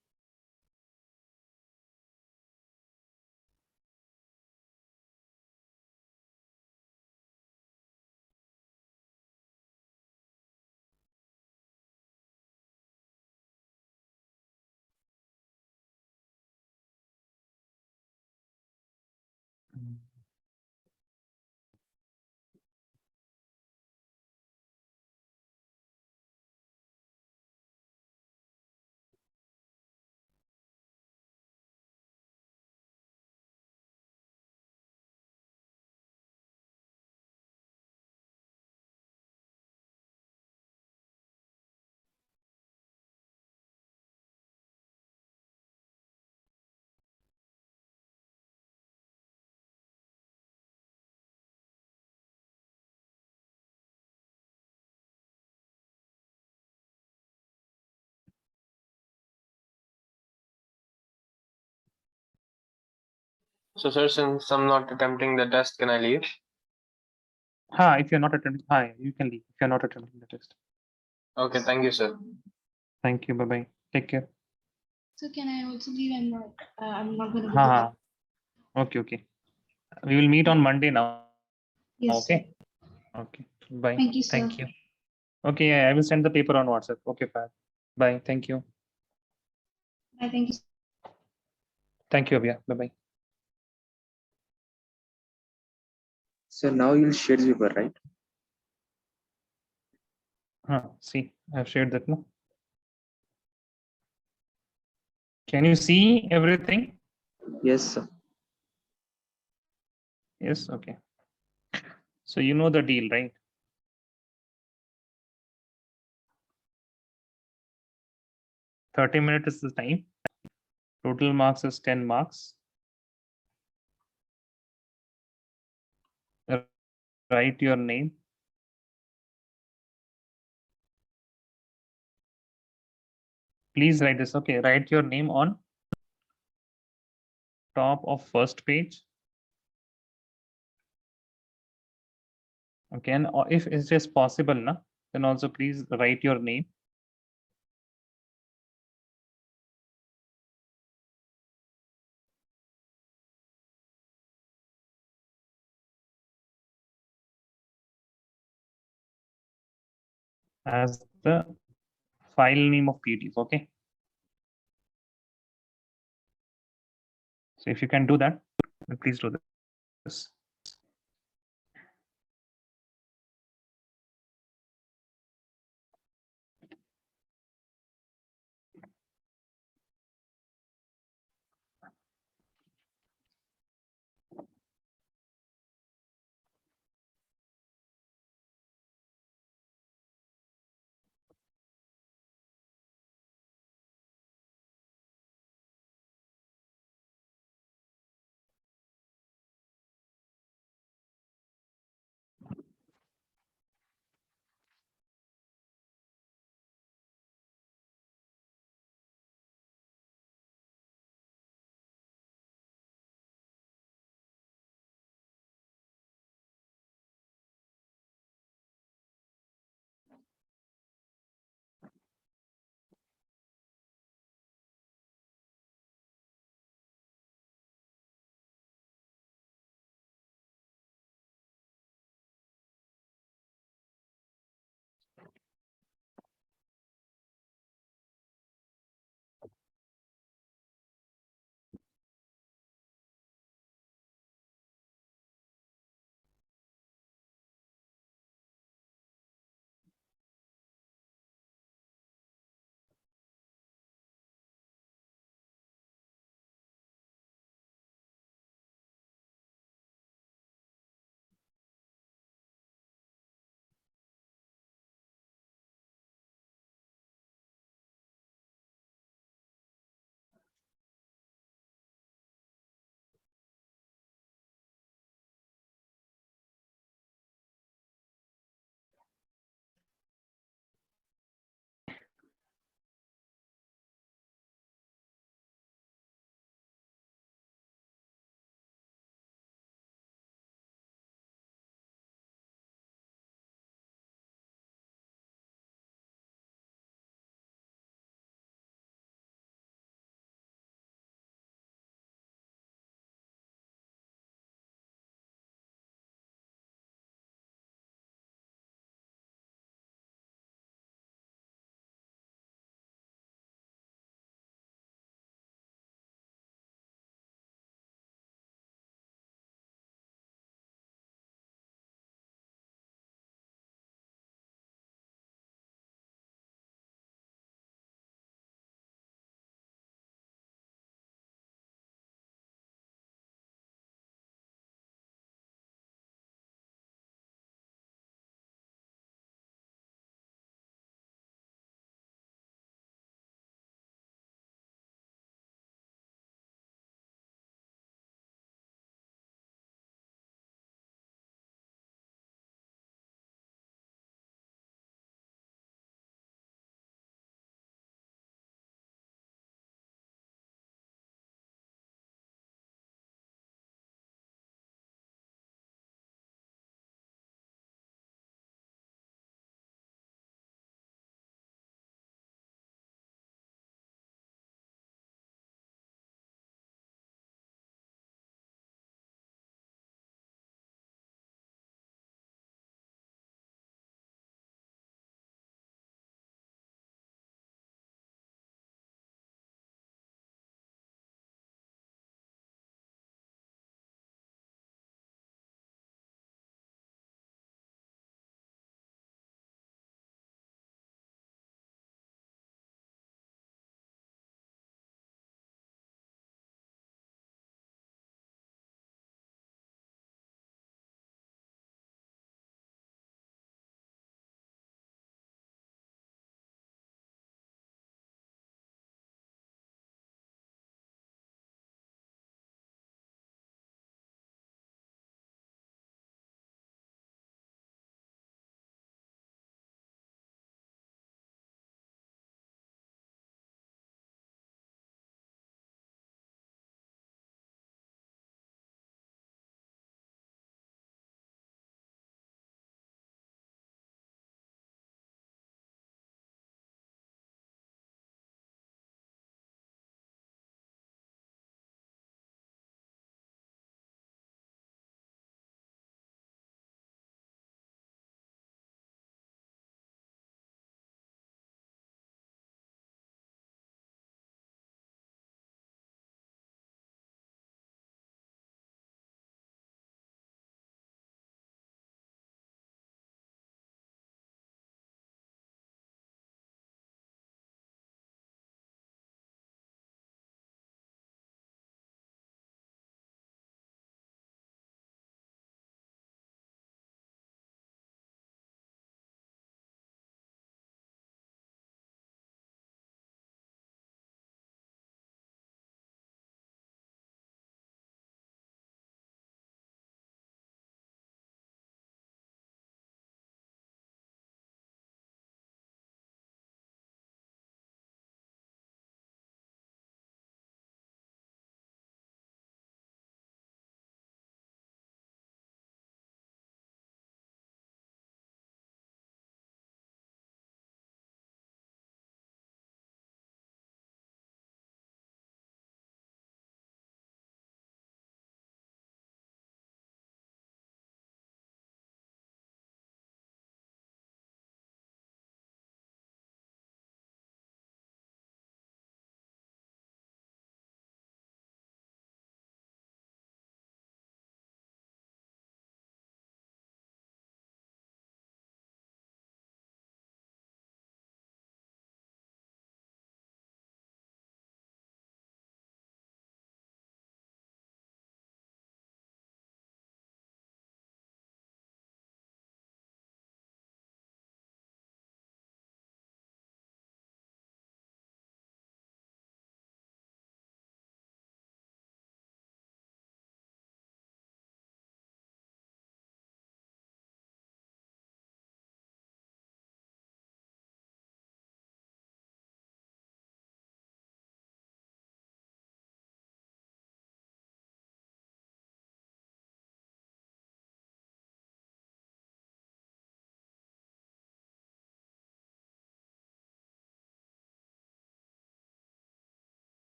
So, sir, since I'm not attempting the test, can I leave? If you're not attending, you can leave if you're not attending the test. Okay, thank you, sir. Thank you. Bye bye. Take care. So can I also leave? I'm not gonna be Ha, there. Okay, okay. We will meet on Monday now. Yes, Okay. Okay. Bye. Thank you, sir. Thank you. Okay, I will send the paper on WhatsApp. Okay, fine. Bye. Thank you. Bye. Thank you. Thank you, Abhiya. Bye bye. So now you'll share the paper, right? See, I've shared that now. Can you see everything? Yes, sir. Yes. Okay. So you know the deal, right? $30 is the time. Total marks is 10 marks. Write your name. Please write this. Okay, write your name on top of first page. Okay, and if it is possible, na, then also please write your name. As the file name of PDF. Okay. So if you can do that, then please do this.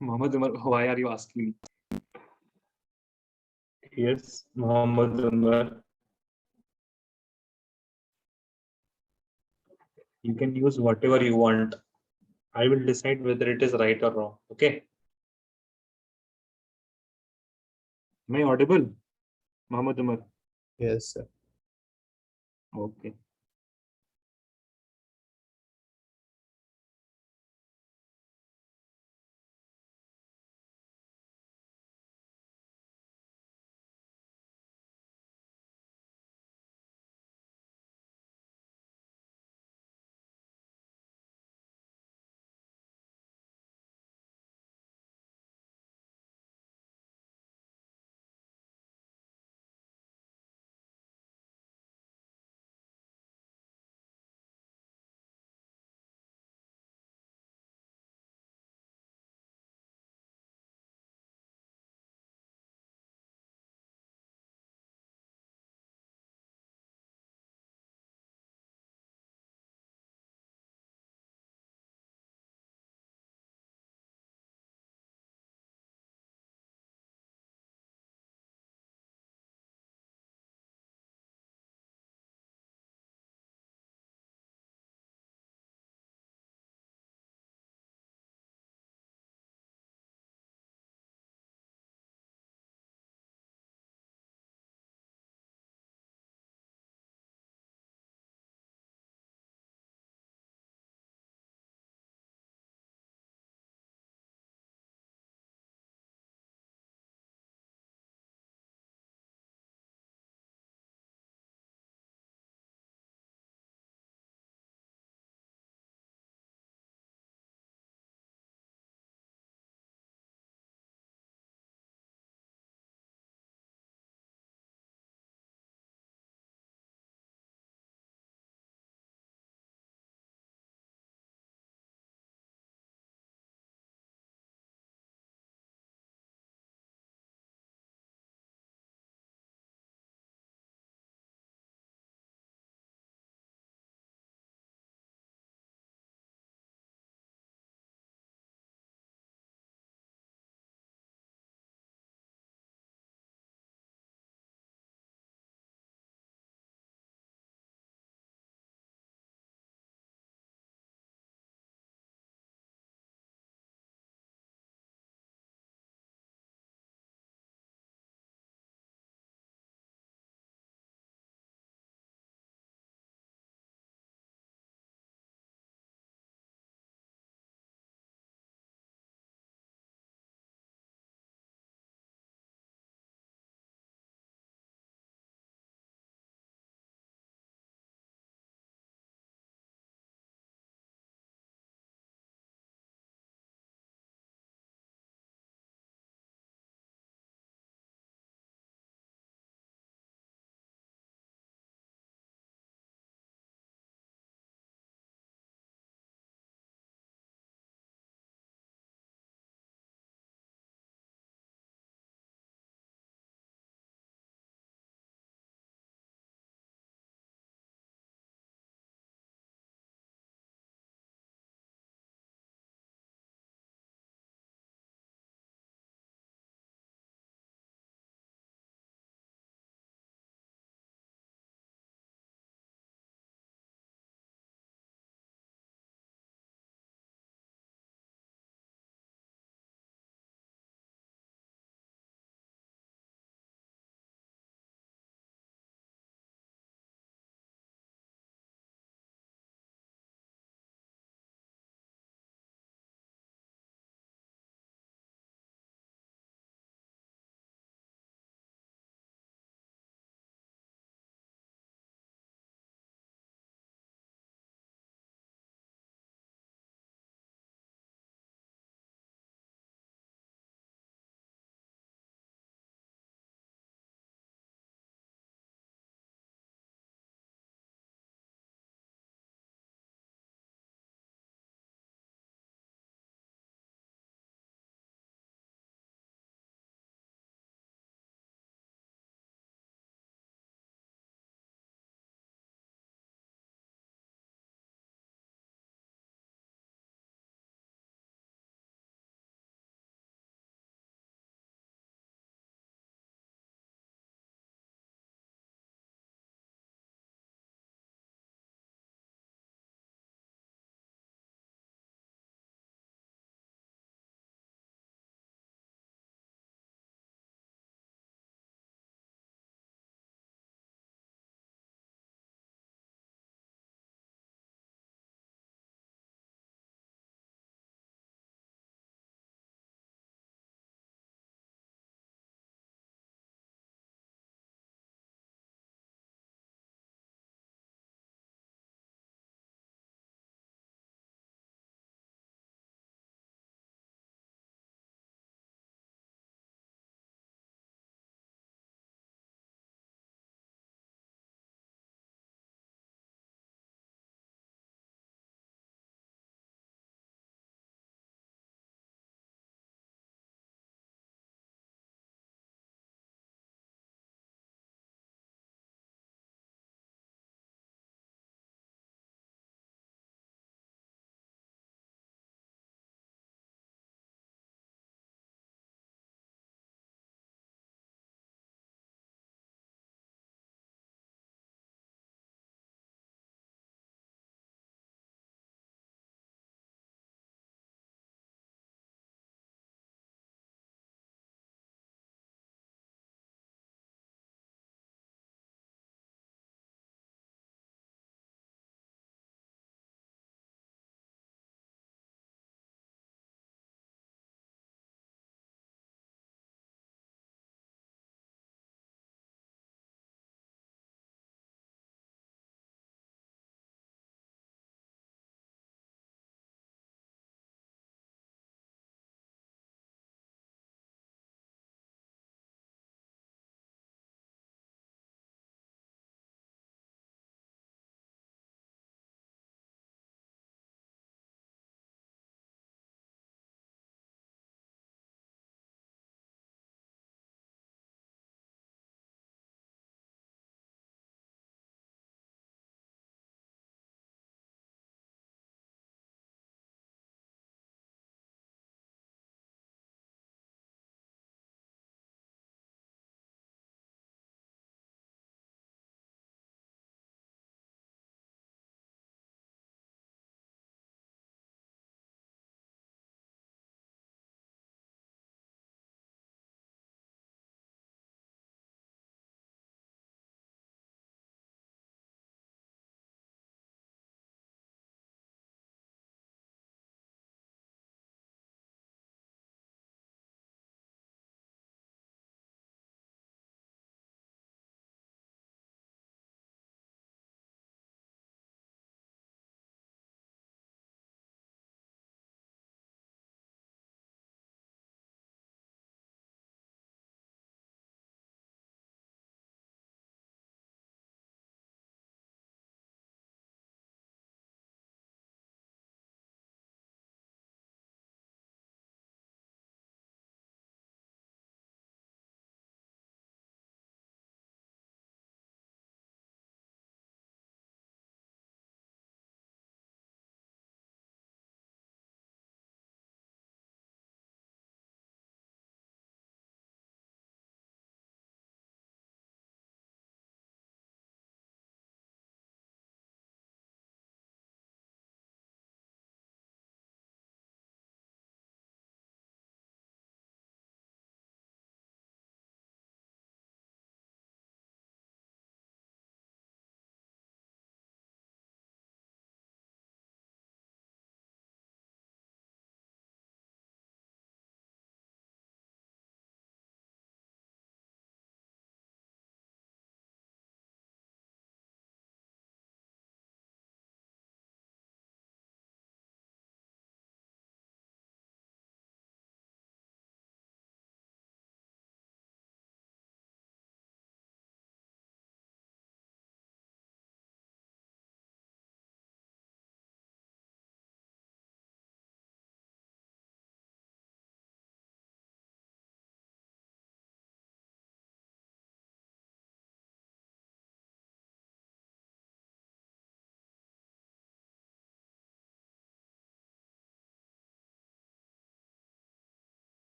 Muhammad Umar, why are you asking me? Yes, Muhammad Umar. You can use whatever you want. I will decide whether it is right or wrong. Okay. Am I audible? Muhammad Umar. Yes, sir. Okay.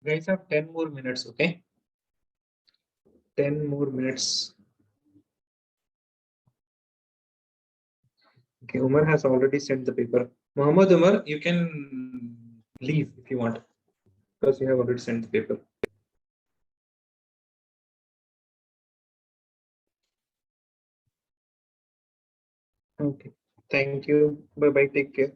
guys have 10 more minutes, okay? 10 more minutes. Okay, Umar has already sent the paper. Muhammad Umar, you can leave if you want, because you have already sent the paper. Okay, thank you. Bye bye. Take care.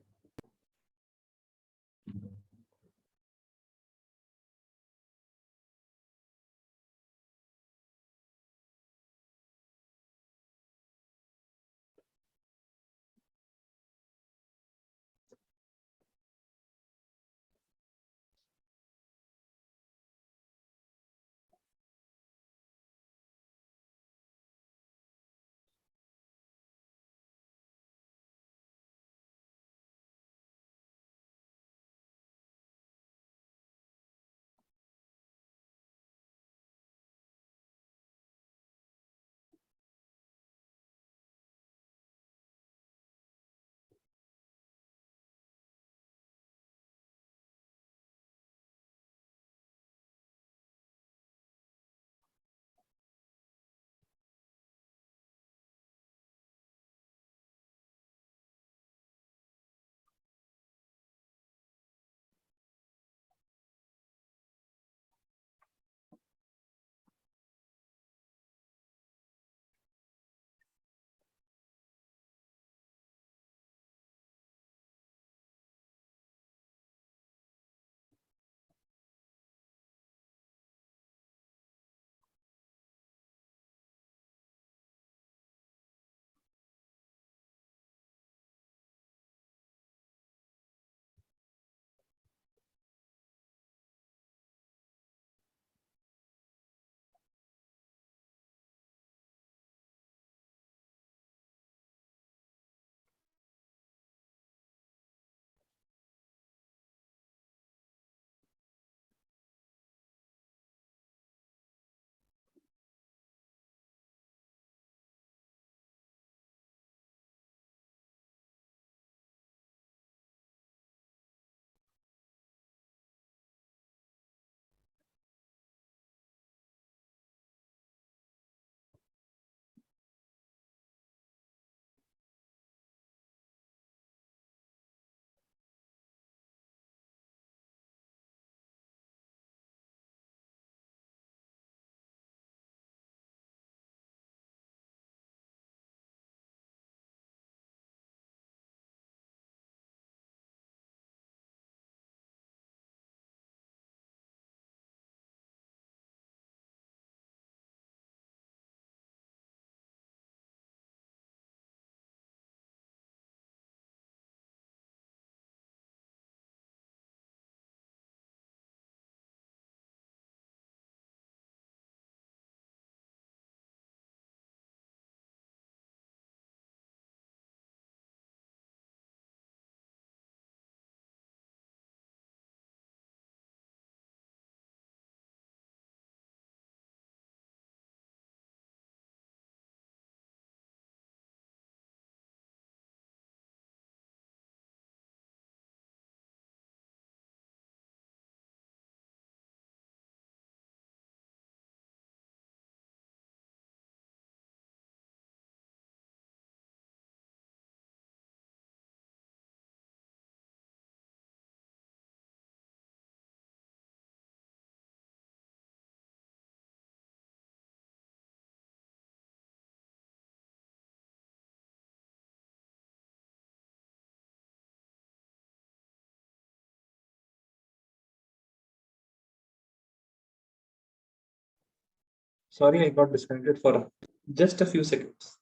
Sorry, I got disconnected for just a few seconds.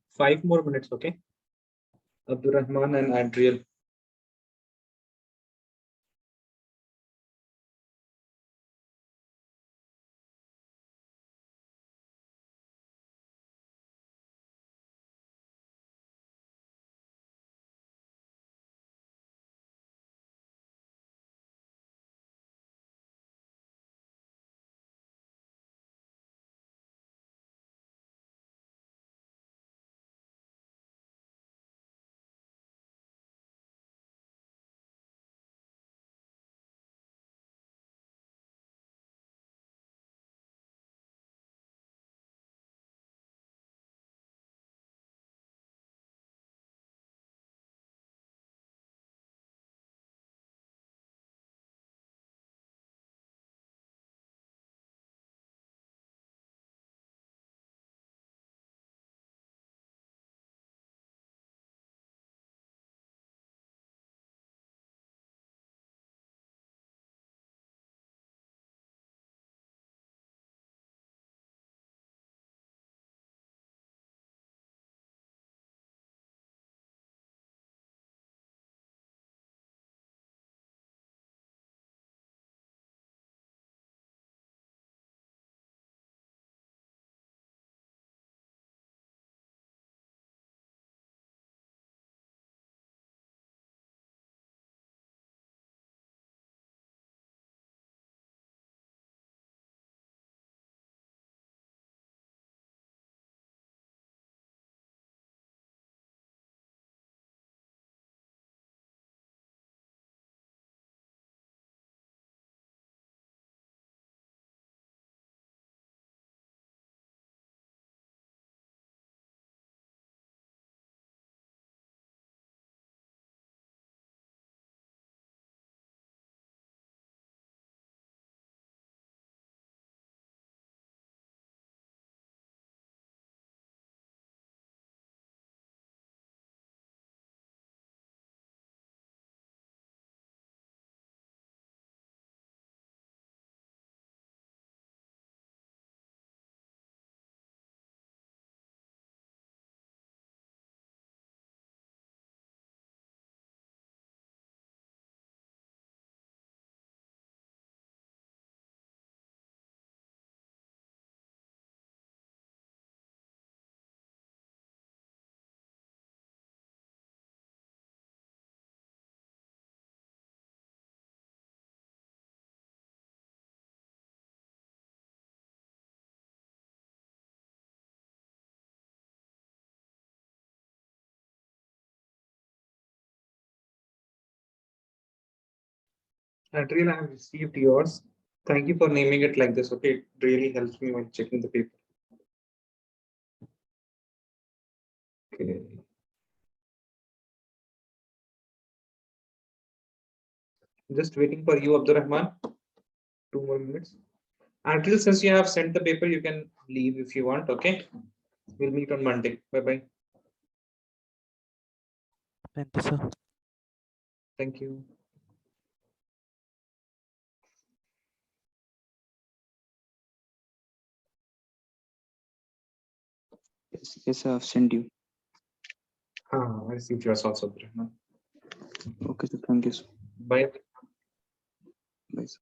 Five more minutes, okay? Abdurrahman and Adriel. Adriel, I have received yours. Thank you for naming it like this. Okay, it really helps me when checking the paper. Okay. Just waiting for you, Abdurrahman. 2 more minutes. Adriel, since you have sent the paper, you can leave if you want. Okay. We'll meet on Monday. Bye bye. Thank you, sir. Thank you. Yes, I have sent you. I received yours also, Abdurrahman. Okay, so thank you. Sir. Bye. Bye. Sir.